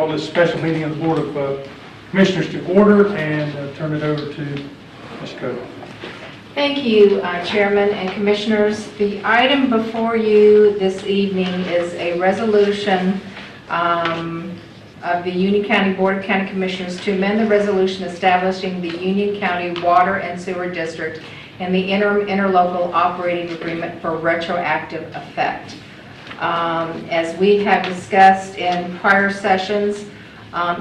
call this special meeting of the Board of Commissioners to order and turn it over to Ms. Coe. Thank you, Chairman and Commissioners. The item before you this evening is a resolution of the Union County Board of County Commissioners to amend the resolution establishing the Union County Water and Sewer District and the interim interlocal operating agreement for retroactive effect. As we have discussed in prior sessions,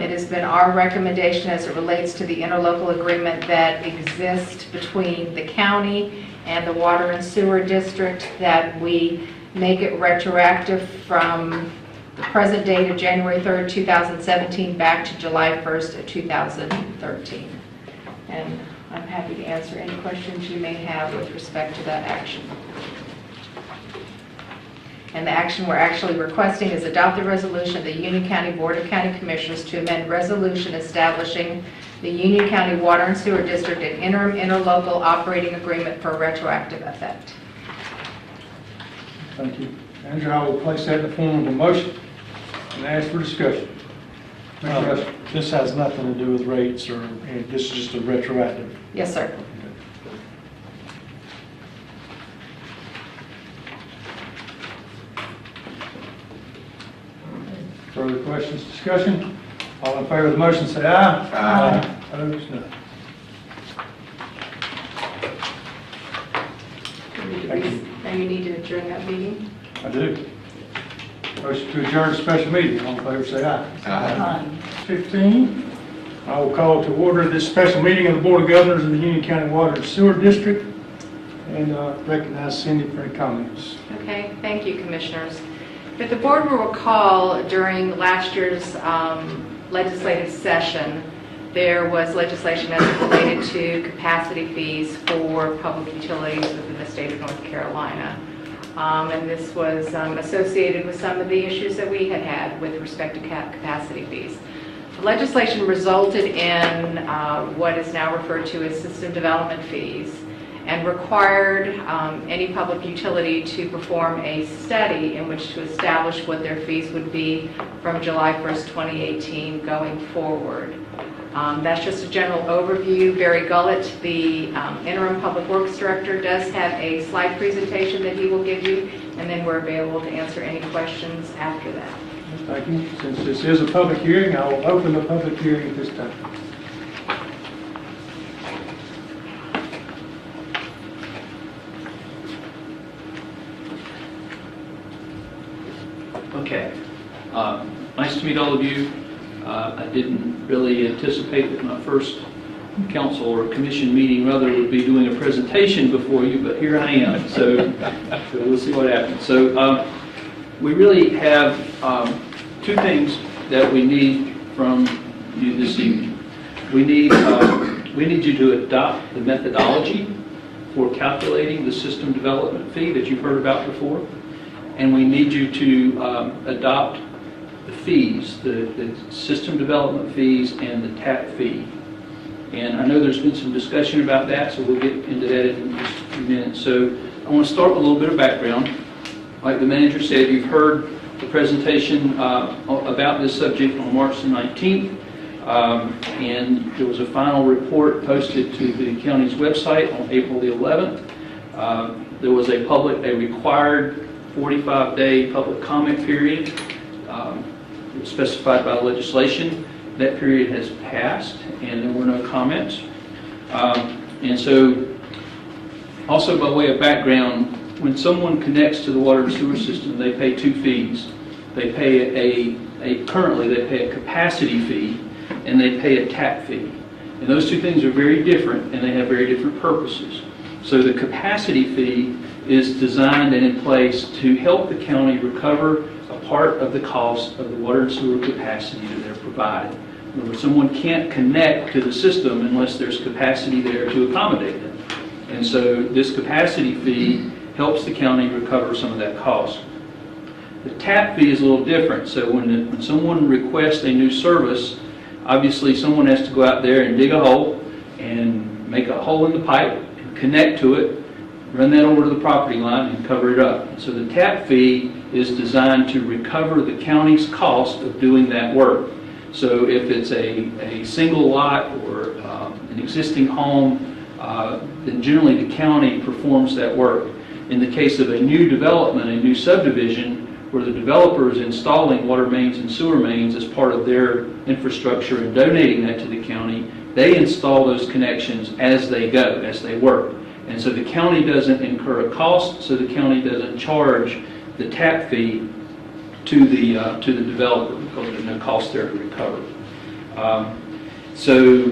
it has been our recommendation as it relates to the interlocal agreement that exists between the county and the Water and Sewer District that we make it retroactive from the present date of January 3rd, 2017 back to July 1st of 2013. And I'm happy to answer any questions you may have with respect to that action. And the action we're actually requesting is adopt the resolution of the Union County Board of County Commissioners to amend resolution establishing the Union County Water and Sewer District and interim interlocal operating agreement for retroactive effect. Thank you. Andrew, I will place that in the form of a motion and ask for discussion. This has nothing to do with rates or this is just a retroactive. Yes, sir. Further questions, discussion? All in favor of the motion say aye. Aye. Opposed, no. Now you need to adjourn that meeting. I do. Motion to adjourn the special meeting. All in favor say aye. Aye. 15. I will call to order this special meeting of the Board of Governors of the Union County Water and Sewer District and recognize Cindy for any comments. Okay, thank you, Commissioners. But the board will recall during last year's legislative session, there was legislation as it related to capacity fees for public utilities within the state of North Carolina. And this was associated with some of the issues that we had with respect to capacity fees. The legislation resulted in what is now referred to as system development fees, and required any public utility to perform a study in which to establish what their fees would be from July 1st, 2018 going forward. That's just a general overview. Barry Gullett, the interim Public Works Director, does have a slide presentation that he will give you, and then we're available to answer any questions after that. Thank you. Since this is a public hearing, I will open the public hearing at this time. Okay. Nice to meet all of you. I didn't really anticipate that my first council or commission meeting rather would be doing a presentation before you, but here I am. So we'll see what happens. So we really have two things that we need from you this evening. We need you to adopt the methodology for calculating the system development fee that you've heard about before. And we need you to adopt the fees, the system development fees and the TAP fee. And I know there's been some discussion about that, so we'll get into that in just a few minutes. So I want to start with a little bit of background. Like the manager said, you've heard the presentation about this subject on March the 19th. And there was a final report posted to the county's website on April the 11th. There was a required 45-day public comment period specified by legislation. That period has passed and there were no comments. And so, also by way of background, when someone connects to the water and sewer system, they pay two fees. They pay currently they pay a capacity fee and they pay a tap fee. And those two things are very different and they have very different purposes. So the capacity fee is designed and in place to help the county recover a part of the cost of the water and sewer capacity that they're providing. Remember, someone can't connect to the system unless there's capacity there to accommodate them. And so this capacity fee helps the county recover some of that cost. The tap fee is a little different. So when someone requests a new service, obviously someone has to go out there and dig a hole and make a hole in the pipe and connect to it, run that over to the property line and cover it up. And so the tap fee is designed to recover the county's cost of doing that work. So if it's a single lot or an existing home, then generally the county performs that work. In the case of a new development, a new subdivision, where the developer is installing water mains and sewer mains as part of their infrastructure and donating that to the county, they install those connections as they go, as they work. And so the county doesn't incur a cost, so the county doesn't charge the tap fee to the developer because there's no cost there to recover. So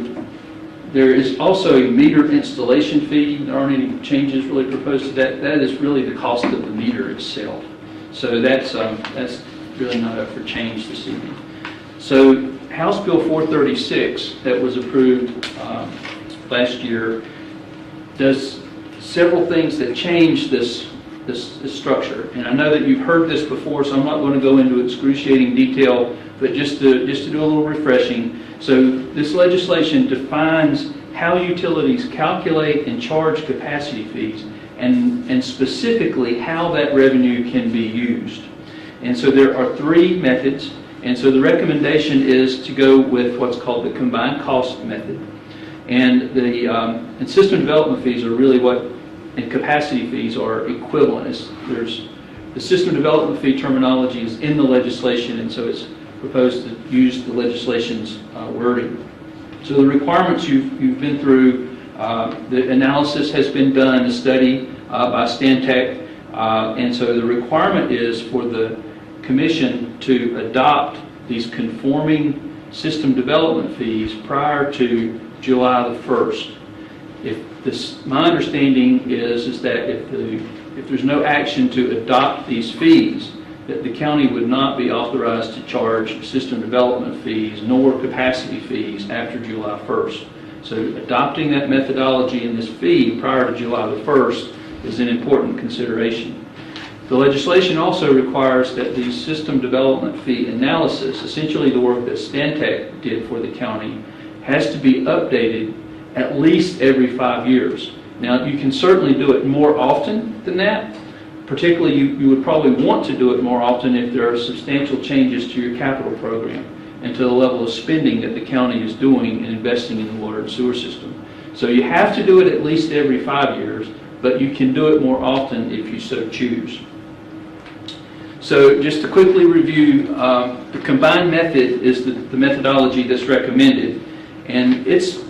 there is also a meter installation fee. There aren't any changes really proposed to that. That is really the cost of the meter itself. So that's really not up for change this evening. So House Bill 436 that was approved last year does several things that change this structure. And I know that you've heard this before, so I'm not going to go into excruciating detail, but just to do a little refreshing. So this legislation defines how utilities calculate and charge capacity fees, and specifically how that revenue can be used. And so there are three methods, and so the recommendation is to go with what's called the combined cost method. And the and system development fees are really what, and capacity fees are equivalent. There's the system development fee terminology is in the legislation, and so it's proposed to use the legislation's wording. So the requirements you've been through, the analysis has been done, a study by Stantec, and so the requirement is for the Commission to adopt these conforming system development fees prior to July the 1st. My understanding is that if there's no action to adopt these fees, that the county would not be authorized to charge system development fees nor capacity fees after July 1st. So adopting that methodology and this fee prior to July the 1st is an important consideration. The legislation also requires that the system development fee analysis, essentially the work that Stantec did for the county, has to be updated at least every 5 years. Now, you can certainly do it more often than that. Particularly, you would probably want to do it more often if there are substantial changes to your capital program and to the level of spending that the county is doing and investing in the water and sewer system. So you have to do it at least every 5 years, but you can do it more often if you so choose. So just to quickly review, the combined method is the methodology that's recommended, and it's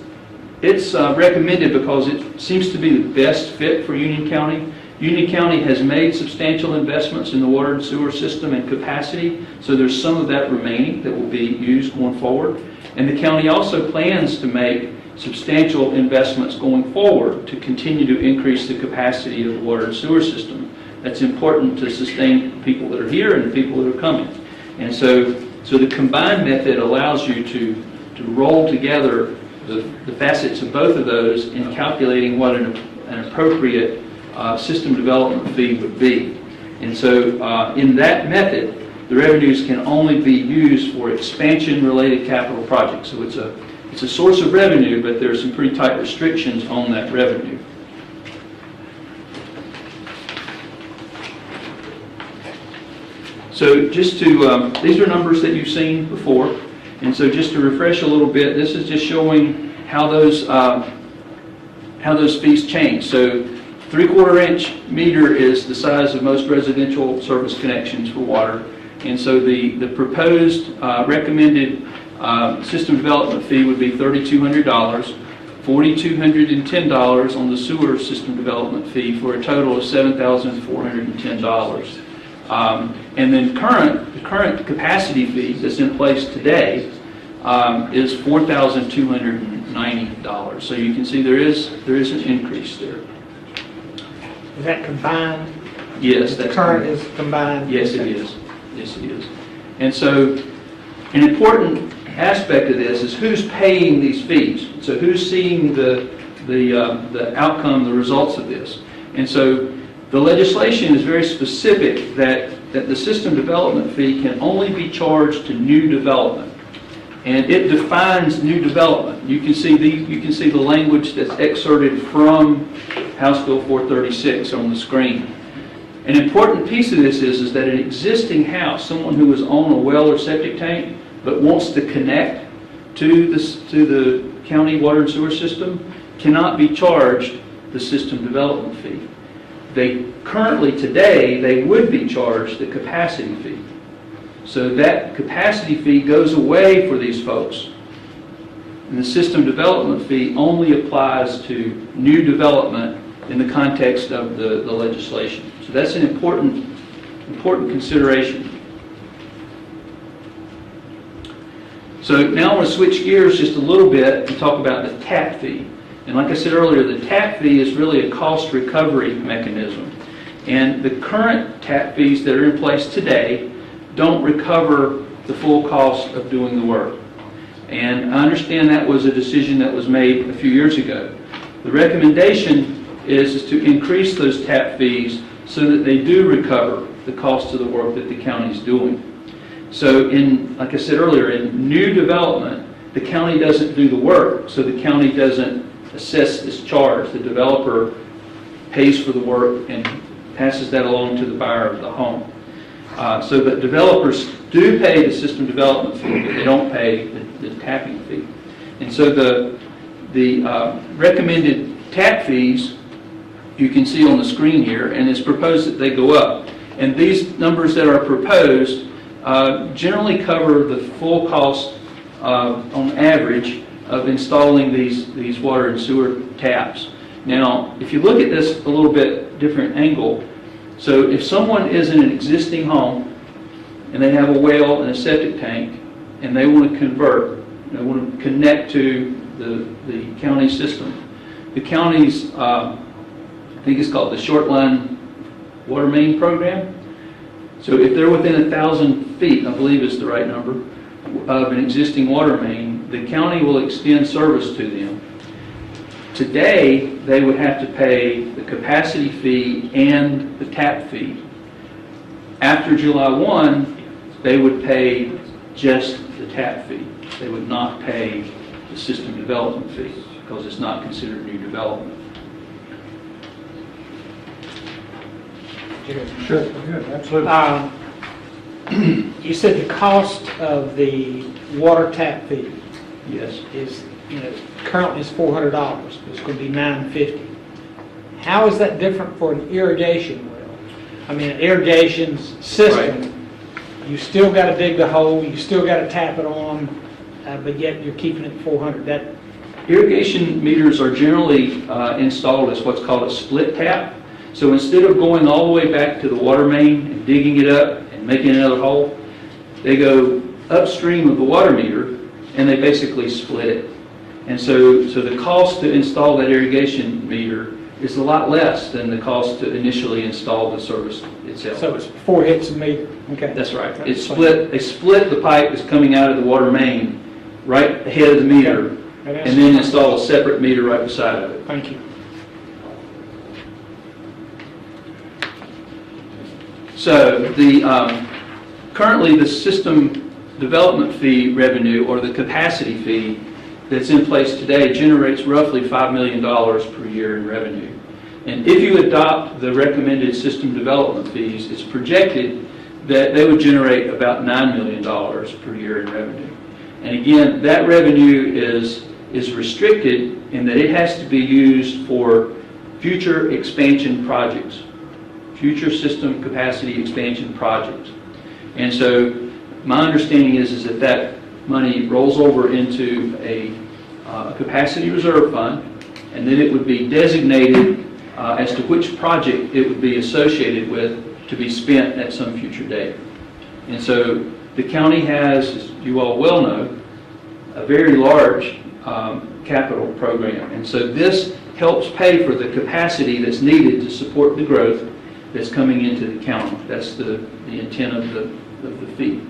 recommended because it seems to be the best fit for Union County. Union County has made substantial investments in the water and sewer system and capacity, so there's some of that remaining that will be used going forward. And the county also plans to make substantial investments going forward to continue to increase the capacity of the water and sewer system. That's important to sustain the people that are here and the people that are coming. And so the combined method allows you to roll together the facets of both of those in calculating what an appropriate system development fee would be. And so in that method, the revenues can only be used for expansion-related capital projects. So it's a source of revenue, but there's some pretty tight restrictions on that revenue. So just to, these are numbers that you've seen before. And so just to refresh a little bit, this is just showing how those fees change. So 3/4 inch meter is the size of most residential service connections for water. And so the proposed recommended system development fee would be $3,200, $4,210 on the sewer system development fee for a total of $7,410. And then the current capacity fee that's in place today is $4,290. So you can see there is an increase there. Is that combined? Yes, The current is combined? Yes, it is. Yes, it is. And so an important aspect of this is who's paying these fees. So who's seeing the outcome, the results of this. And so the legislation is very specific that the system development fee can only be charged to new development. And it defines new development. You can see the language that's excerpted from House Bill 436 on the screen. An important piece of this is that an existing house, someone who was on a well or septic tank, but wants to connect to the county water and sewer system cannot be charged the system development fee. Today, they would be charged the capacity fee. So that capacity fee goes away for these folks. And the system development fee only applies to new development in the context of the legislation. So that's an important consideration. So now I want to switch gears just a little bit and talk about the tap fee. And like I said earlier, the tap fee is really a cost recovery mechanism. And the current tap fees that are in place today don't recover the full cost of doing the work. And I understand that was a decision that was made a few years ago. The recommendation is to increase those tap fees so that they do recover the cost of the work that the county is doing. So like I said earlier, in new development, the county doesn't do the work, so the county doesn't assess this charge. The developer pays for the work and passes that along to the buyer of the home. So that developers do pay the system development fee, but they don't pay the tapping fee. And so the recommended tap fees you can see on the screen here, and it's proposed that they go up. And these numbers that are proposed generally cover the full cost on average of installing these water and sewer taps. Now, if you look at this a little bit different angle, so if someone is in an existing home and they have a well and a septic tank and they want to convert, they want to connect to the county system, the county's, I think it's called the Short Line Water Main Program. So if they're within 1,000 feet, I believe is the right number, of an existing water main, the county will extend service to them. Today, they would have to pay the capacity fee and the tap fee. After July 1, they would pay just the tap fee. They would not pay the system development fee because it's not considered new development. Sure, good, absolutely. You said the cost of the water tap fee Yes. is, currently is $400. It's going to be $950. How is that different for an irrigation well? I mean, an irrigation system, you still got to dig the hole, you still got to tap it on, but yet you're keeping it $400. That Irrigation meters are generally installed as what's called a split tap. So instead of going all the way back to the water main and digging it up and making another hole, they go upstream of the water meter and they basically split it. And so the cost to install that irrigation meter is a lot less than the cost to initially install the service itself. so it's 4 hits a meter. Okay. That's right. It's split. They split the pipe that's coming out of the water main right ahead of the meter, Okay. and then install a separate meter right beside of it. Thank you. So currently the system development fee revenue, or the capacity fee that's in place today, generates roughly $5 million per year in revenue. And if you adopt the recommended system development fees, it's projected that they would generate about $9 million per year in revenue. And again, that revenue is restricted in that it has to be used for future expansion projects, future system capacity expansion projects. And so my understanding is that that money rolls over into a capacity reserve fund, and then it would be designated as to which project it would be associated with to be spent at some future date. And so the county has, as you all well know, a very large capital program. And so this helps pay for the capacity that's needed to support the growth that's coming into the county. That's the intent of the fee.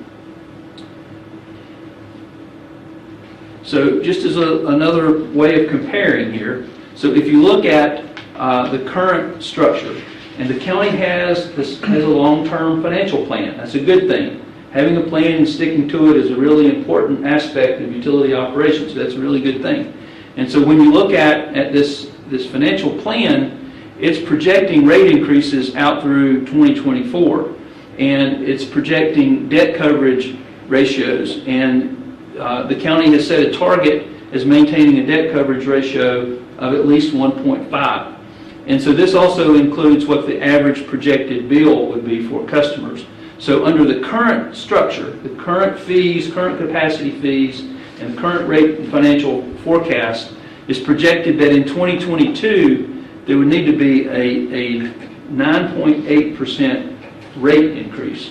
So just as another way of comparing here, so if you look at the current structure, and the county has a long-term financial plan. That's a good thing. Having a plan and sticking to it is a really important aspect of utility operations. So that's a really good thing. And so when you look at this financial plan, it's projecting rate increases out through 2024. And it's projecting debt coverage ratios. And the county has set a target as maintaining a debt coverage ratio of at least 1.5. And so this also includes what the average projected bill would be for customers. So under the current structure, the current fees, current capacity fees, and the current rate and financial forecast, is projected that in 2022, there would need to be a 9.8% rate increase.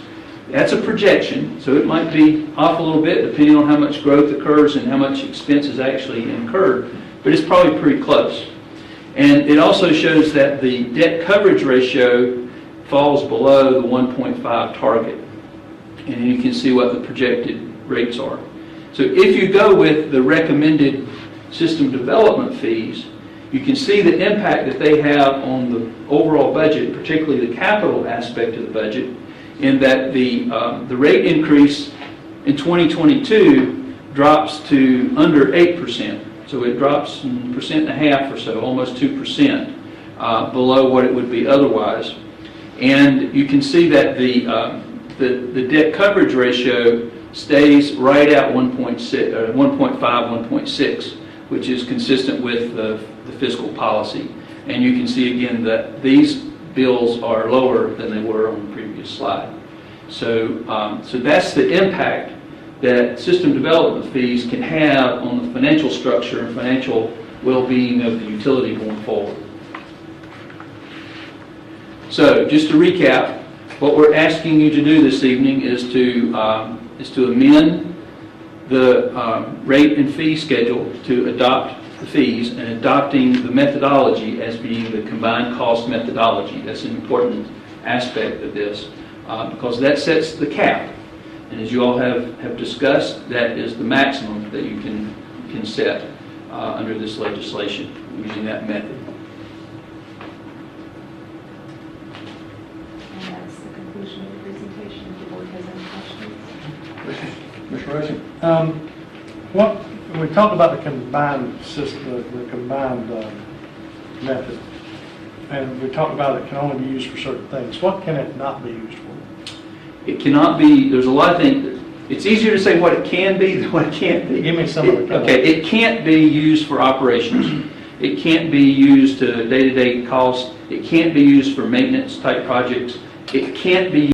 That's a projection, so it might be off a little bit depending on how much growth occurs and how much expense is actually incurred, but it's probably pretty close. And it also shows that the debt coverage ratio falls below the 1.5 target. And you can see what the projected rates are. So if you go with the recommended system development fees, you can see the impact that they have on the overall budget, particularly the capital aspect of the budget, in that the rate increase in 2022 drops to under 8%. So it drops 1.5% or so, almost 2%, below what it would be otherwise. And you can see that the debt coverage ratio stays right at 1.6, 1.5, 1.6, which is consistent with the fiscal policy. And you can see again that these bills are lower than they were on the previous slide. So, so that's the impact that system development fees can have on the financial structure and financial well-being of the utility going forward. So, just to recap, what we're asking you to do this evening is to amend the rate and fee schedule to adopt the fees and adopting the methodology as being the combined cost methodology. That's an important aspect of this because that sets the cap. And as you all have discussed, that is the maximum that you can set under this legislation using that method. And that's the conclusion of the presentation. If the board has any questions. Mr. Racing? When we talk about the combined system, the combined method, and we talk about it can only be used for certain things, what can it not be used for? It cannot be, there's a lot of things. It's easier to say what it can be than what it can't be. Give me some of the Okay, it can't be used for operations. It can't be used to day-to-day costs. It can't be used for maintenance type projects. It can't be